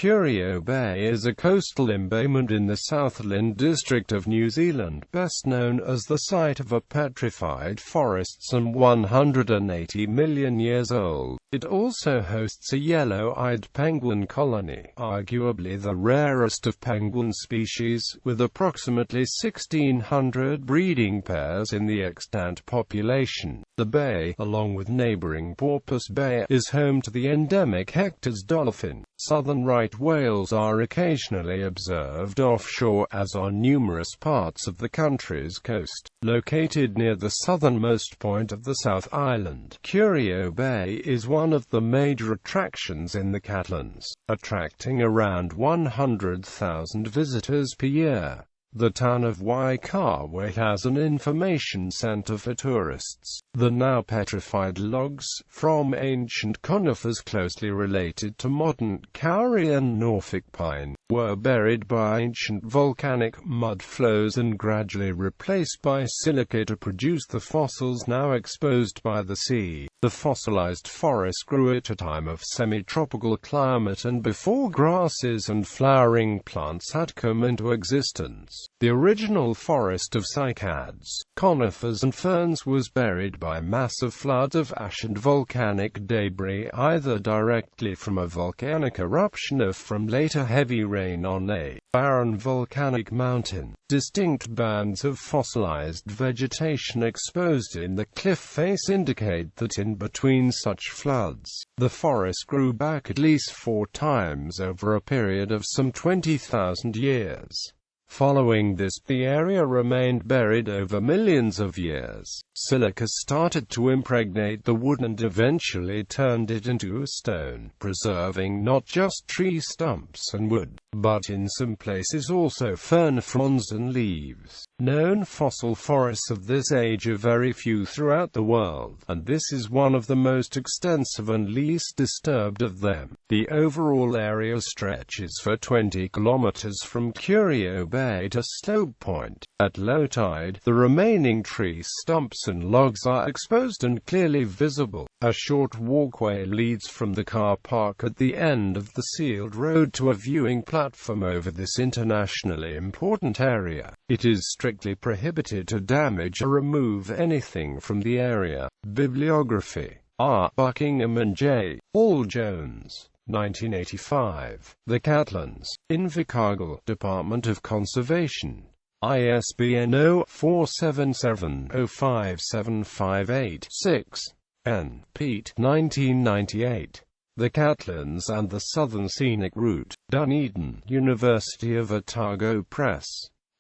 Curio Bay is a coastal embayment in the Southland district of New Zealand, best known as the site of a petrified forest some 180 million years old. It also hosts a yellow-eyed penguin colony, arguably the rarest of penguin species, with approximately 1,600 breeding pairs in the extant population. The bay, along with neighbouring Porpoise Bay, is home to the endemic Hector's dolphin.Southern right whales are occasionally observed offshore, as are numerous parts of the country's coast. Located near the southernmost point of the South Island, Curio Bay is one of the major attractions in the Catlins, attracting around 100,000 visitors per year. The town of Waikawa has an information centre for tourists. The now petrified logs, from ancient conifers closely related to modern kauri and Norfolk pine, were buried by ancient volcanic mud flows and gradually replaced by silica to produce the fossils now exposed by the sea. The fossilized forest grew at a time of semi-tropical climate and before grasses and flowering plants had come into existence. The original forest of cycads, conifers and ferns was buried by massive floods of ash and volcanic debris, either directly from a volcanic eruption or from later heavy rain on a barren volcanic mountain. Distinct bands of fossilized vegetation exposed in the cliff face indicate that in between such floods, the forest grew back at least 4 times over a period of some 20,000 years. Following this, the area remained buried over millions of years. Silica started to impregnate the wood and eventually turned it into stone, preserving not just tree stumps and wood, but in some places also fern fronds and leaves. Known fossil forests of this age are very few throughout the world, and this is one of the most extensive and least disturbed of them. The overall area stretches for 20 kilometers from Curio Bay to Slope Point. At low tide, the remaining tree stumps and logs are exposed and clearly visible. A short walkway leads from the car park at the end of the sealed road to a viewing platform over this internationally important area. It is strictly prohibited to damage or remove anything from the area. Bibliography: R. Buckingham and J. All-Jones. 1985. The Catlins, Invercargill, Department of Conservation. ISBN 0477057586. N. Pete. 1998. The Catlins and the Southern Scenic Route. Dunedin, University of Otago Press.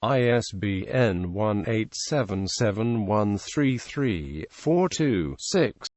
ISBN 1877133426.